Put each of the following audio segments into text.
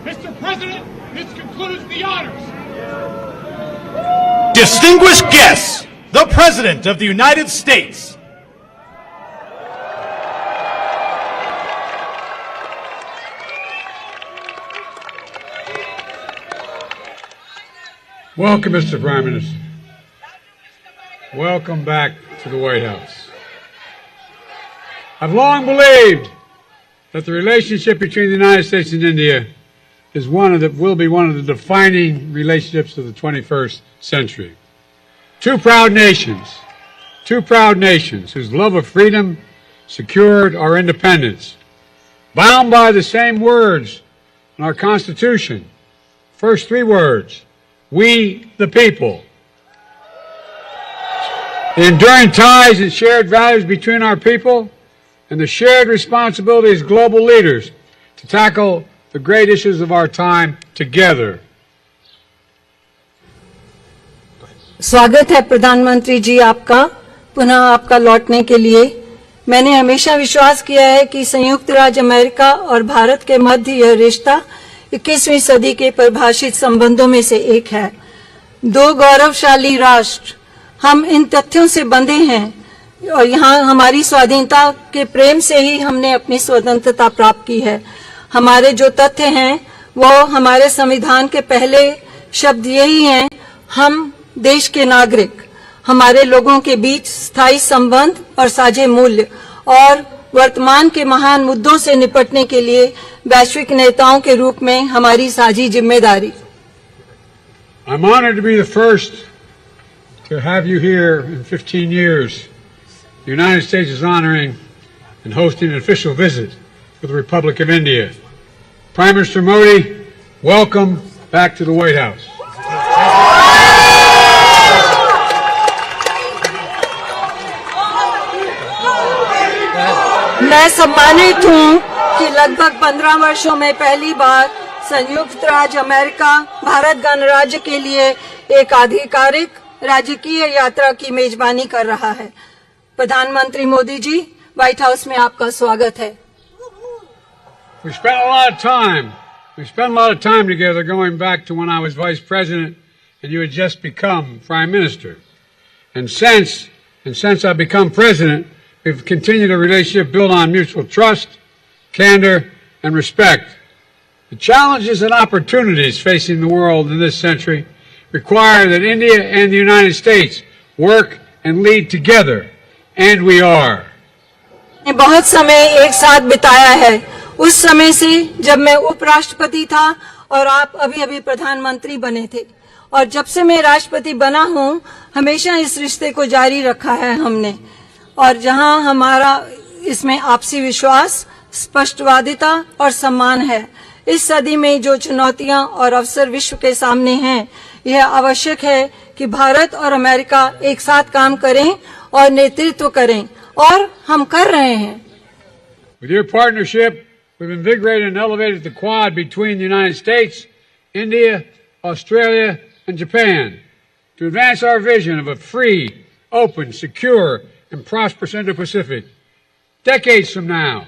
Mr. President, this concludes the honors. Distinguished guests, the President of the United States. Welcome, Mr. Prime Minister. Welcome back to the White House. I've long believed that the relationship between the United States and India is will be one of the defining relationships of the 21st century. Two proud nations whose love of freedom secured our independence, bound by the same words in our Constitution. First three words, we the people. The enduring ties and shared values between our people and the shared responsibility as global leaders to tackle the great issues of our time together. स्वागत है प्रधानमंत्री जी आपका पुनः आपका लौटने के लिए। मैंने हमेशा विश्वास किया है कि संयुक्त राज्य अमेरिका और भारत के मध्य यह रिश्ता 21वीं सदी के परिभाषित संबंधों में से एक है। दो गौरवशाली राष्ट्र, हम इन तथ्यों से बंधे हैं और यहाँ हमारी स्वाधीनता के प्रेम से ही हमने अपनी स्वतंत्रता प्राप्त की है। हमारे जो तथ्य हैं वो हमारे संविधान के पहले शब्द यही हैं, हम देश के नागरिक, हमारे लोगों के बीच स्थायी संबंध और साझे मूल्य और वर्तमान के महान मुद्दों से निपटने के लिए वैश्विक नेताओं के रूप में हमारी साझी जिम्मेदारी। I'm honored to be the first to have you here in 15 years. The United States is honoring and hosting an official visit for the Republic of India. Prime Minister Modi, welcome back to the White House. मैं सम्मानित हूँ कि लगभग 15 वर्षों में पहली बार संयुक्त राज्य अमेरिका भारत गणराज्य के लिए एक आधिकारिक राजकीय यात्रा की मेजबानी कर रहा है। प्रधानमंत्री मोदी जी, व्हाइट हाउस में आपका स्वागत है। We spent a lot of time together going back to when I was Vice President and you had just become Prime Minister. And since I've become President, we've continued a relationship built on mutual trust, candor, and respect. The challenges and opportunities facing the world in this century require that India and the United States work and lead together, and we are. बहुत समय एक साथ बिताया है, उस समय से जब मैं उपराष्ट्रपति था और आप अभी प्रधानमंत्री बने थे, और जब से मैं राष्ट्रपति बना हूं, हमेशा इस रिश्ते को जारी रखा है हमने। और जहां हमारा इसमें आपसी विश्वास, स्पष्टवादिता और सम्मान है। इस सदी में जो चुनौतियां और अवसर विश्व के सामने हैं, यह आवश्यक है कि भारत और अमेरिका एक साथ काम करें और नेतृत्व करें, और हम कर रहे हैं। With your partnership, we've invigorated and elevated the Quad between the United States, India, Australia, and Japan to advance our vision of a free, open, secure, and prosperous Indo-Pacific. Decades from now,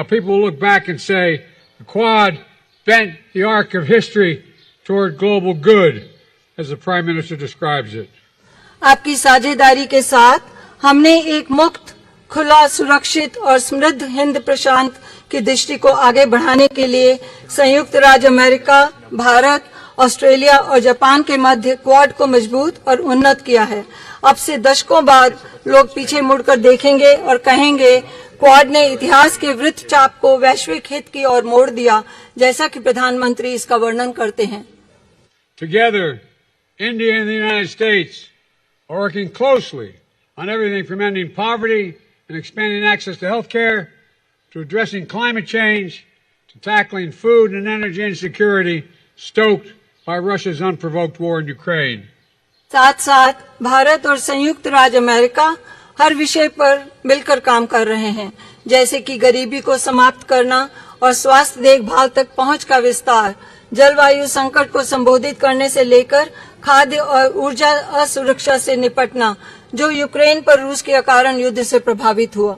people will look back and say the Quad bent the arc of history toward global good, as the Prime Minister describes it. आपकी साझेदारी के साथ हमने एक मुक्त, खुला, सुरक्षित और समृद्ध हिंद प्रशांत की दृष्टि को आगे बढ़ाने के लिए संयुक्त राज्य अमेरिका, भारत, ऑस्ट्रेलिया और जापान के मध्य क्वाड को मजबूत और उन्नत किया है। अब से दशकों बाद लोग पीछे मुड़कर देखेंगे और कहेंगे, क्वाड ने इतिहास के वृत्तचाप को वैश्विक हित की ओर मोड़ दिया, जैसा कि प्रधानमंत्री इसका वर्णन करते हैं। Together, India and the United States are working closely on everything from ending poverty and expanding access to health care, to addressing climate change, to tackling food and energy insecurity stoked by Russia's unprovoked war in Ukraine. साथ साथ भारत और संयुक्त राज्य America हर विषय पर मिलकर काम कर रहे हैं, जैसे कि गरीबी को समाप्त करना और स्वास्थ्य देखभाल तक पहुंच का विस्तार, जलवायु संकट को संबोधित करने से लेकर खाद्य और ऊर्जा असुरक्षा से निपटना, जो यूक्रेन पर रूस के कारण युद्ध से प्रभावित हुआ।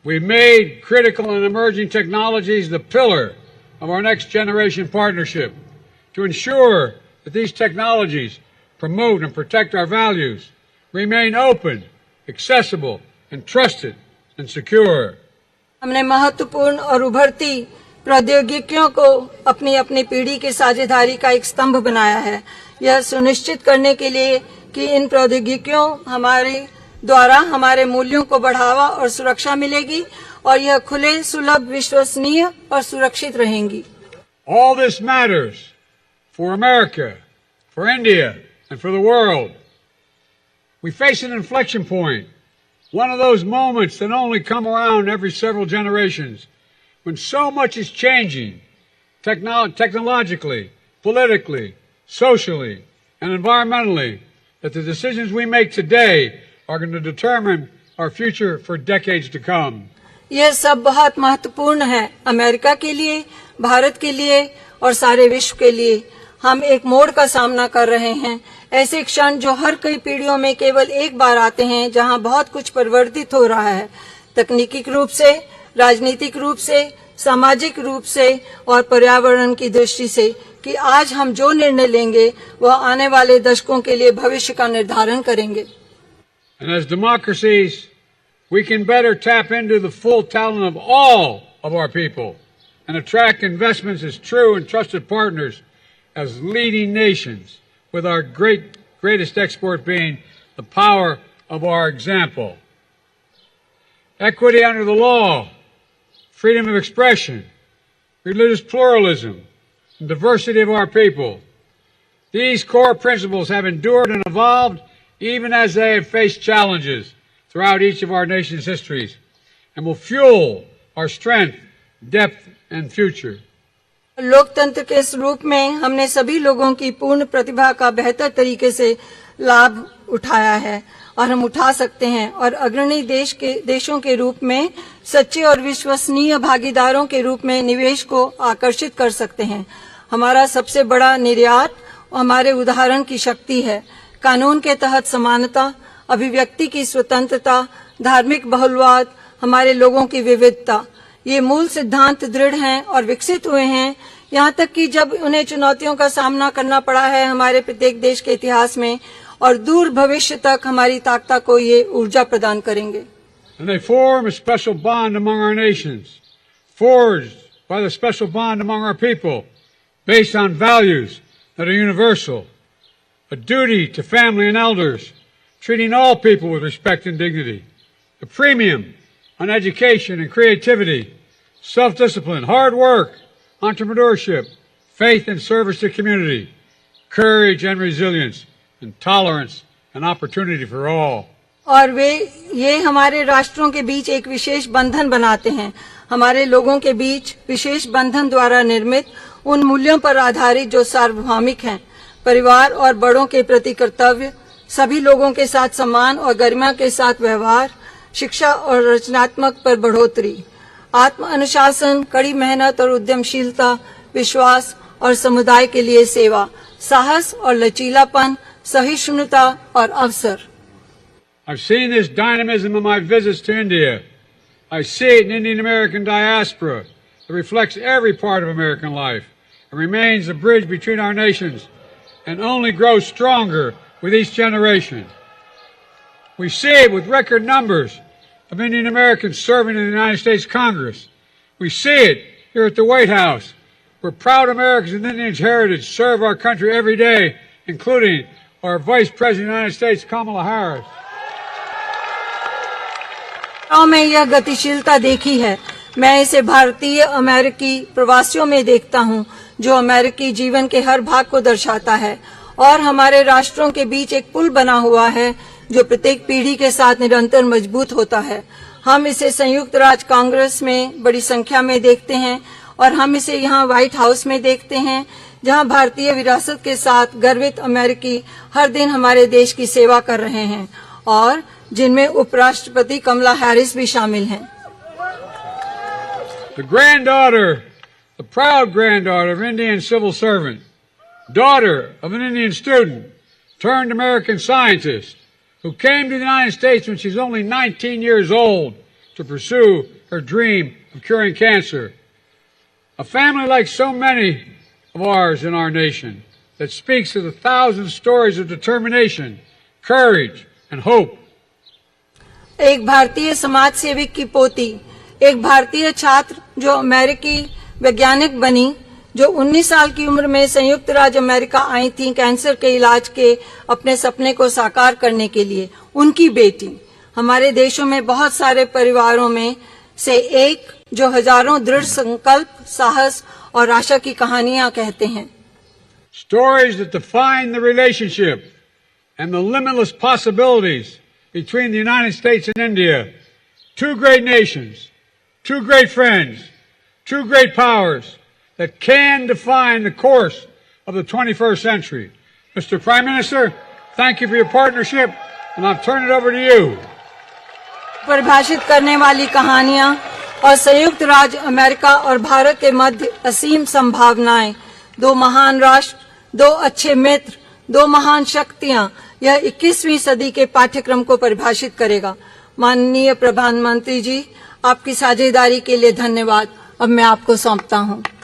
We made critical and emerging technologies the pillar of our next generation partnership to ensure that these technologies promote and protect our values, remain open, accessible, and trusted and secure. हमने महत्वपूर्ण और उभरती प्रौद्योगिकियों को अपनी अपनी पीढ़ी की साझेदारी का एक स्तंभ बनाया है। यह सुनिश्चित करने के लिए कि इन प्रौद्योगिकियों हमारे द्वारा हमारे मूल्यों को बढ़ावा और सुरक्षा मिलेगी और यह खुले, सुलभ, विश्वसनीय और सुरक्षित रहेंगी। All this matters for America, for India, and for the world. We face an inflection point, one of those moments that only come around every several generations, when so much is changing, technologically, politically, socially, and environmentally, that the decisions we make today are going to determine our future for decades to come. यह सब बहुत महत्वपूर्ण है America के लिए, भारत के लिए और सारे विश्व के लिए। हम एक मोड़ का सामना कर रहे हैं, ऐसे क्षण जो हर कई पीढ़ियों में केवल एक बार आते हैं, जहां बहुत कुछ परिवर्तित हो रहा है, तकनीकी रूप से, राजनीतिक रूप से, सामाजिक रूप से और पर्यावरण की दृष्टि से, कि आज हम जो निर्णय लेंगे वह आने वाले दशकों के लिए भविष्य का निर्धारण करेंगे। And as democracies, we can better tap into the full talent of all of our people and attract investments as true and trusted partners as leading nations, with our greatest export being the power of our example. Equity under the law, freedom of expression, religious pluralism, and diversity of our people. These core principles have endured and evolved even as they have faced challenges throughout each of our nation's histories, and will fuel our strength, depth, and future. लोकतंत्र के इस रूप में हमने सभी लोगों की पूर्ण प्रतिभा का बेहतर तरीके से लाभ उठाया है और हम उठा सकते हैं और अग्रणी देशों के रूप में सच्चे और विश्वसनीय भागीदारों के रूप में निवेश को आकर्षित कर सकते हैं। हमारा सबसे बड़ा निर्यात हमारे उदाहरण की शक्ति है। कानून के तहत समानता, अभिव्यक्ति की स्वतंत्रता, धार्मिक बहुलवाद, हमारे लोगों की विविधता, ये मूल सिद्धांत दृढ़ हैं और विकसित हुए हैं, यहाँ तक कि जब उन्हें चुनौतियों का सामना करना पड़ा है हमारे प्रत्येक देश के इतिहास में, और दूर भविष्य तक हमारी ताकत को ये ऊर्जा प्रदान करेंगे। And they form a special bond among our nations, forged by the special bond among our people, based on values that are universal, a duty to family and elders, treating all people with respect and dignity, a premium on education and creativity, self-discipline, hard work, entrepreneurship, faith and service to community, courage and resilience, and tolerance and opportunity for all. और ये हमारे राष्ट्रों के बीच एक विशेष बंधन बनाते हैं, हमारे लोगों के बीच विशेष बंधन द्वारा निर्मित उन मूल्यों पर आधारित जो सार्वभौमिक हैं, परिवार और बड़ों के प्रति कर्तव्य, सभी लोगों के साथ सम्मान और गरिमा के साथ व्यवहार, शिक्षा और रचनात्मक पर बढ़ोतरी, आत्म अनुशासन, कड़ी मेहनत और उद्यमशीलता, विश्वास और समुदाय के लिए सेवा, साहस और लचीलापन, सहिष्णुता और अवसर। I've seen this dynamism in my visits to India. I see it in Indian American diaspora. It reflects every part of American life and remains a bridge between our nations and only grows stronger with each generation. We see it with record numbers of Indian Americans serving in the United States Congress. We see it here at the White House, where proud Americans with Indian heritage serve our country every day, including our Vice President of the United States, Kamala Harris. में यह गतिशीलता देखी है। मैं इसे भारतीय अमेरिकी प्रवासियों में देखता हूँ, जो अमेरिकी जीवन के हर भाग को दर्शाता है और हमारे राष्ट्रों के बीच एक पुल बना हुआ है जो प्रत्येक पीढ़ी के साथ निरंतर मजबूत होता है। हम इसे संयुक्त राज्य कांग्रेस में बड़ी संख्या में देखते हैं और हम इसे यहाँ व्हाइट हाउस में देखते हैं, जहाँ भारतीय विरासत के साथ गर्वित अमेरिकी हर दिन हमारे देश की सेवा कर रहे हैं और जिनमें उपराष्ट्रपति कमला हैरिस भी शामिल हैं। The granddaughter, the proud granddaughter of an Indian civil servant, daughter of an Indian student, turned American scientist, who came to the United States when she was only 19 years old to pursue her dream of curing cancer. A family like so many of ours in our nation that speaks of the thousand stories of determination, courage, and hope. एक भारतीय समाज सेवक की पोती, एक भारतीय छात्र जो अमेरिकी वैज्ञानिक बनी, जो 19 साल की उम्र में संयुक्त राज्य अमेरिका आई थी कैंसर के इलाज के अपने सपने को साकार करने के लिए, उनकी बेटी। हमारे देशों में बहुत सारे परिवारों में से एक जो हजारों दृढ़ संकल्प, साहस और आशा की कहानियां कहते हैं। Stories that define the relationship and the limitless possibilities between the United States and India, two great nations, two great friends, two great powers that can define the course of the 21st century. Mr. Prime Minister, thank you for your partnership, and I'll turn it over to you. परिभाषित करने वाली कहानियां और संयुक्त राज्य America और भारत के मध्य असीम संभावनाएं, दो महान राष्ट्र, दो अच्छे मित्र, दो महान शक्तियां, यह 21वीं सदी के पाठ्यक्रम को परिभाषित करेगा। माननीय प्रधानमंत्री जी, आपकी साझेदारी के लिए धन्यवाद। अब मैं आपको सौंपता हूं।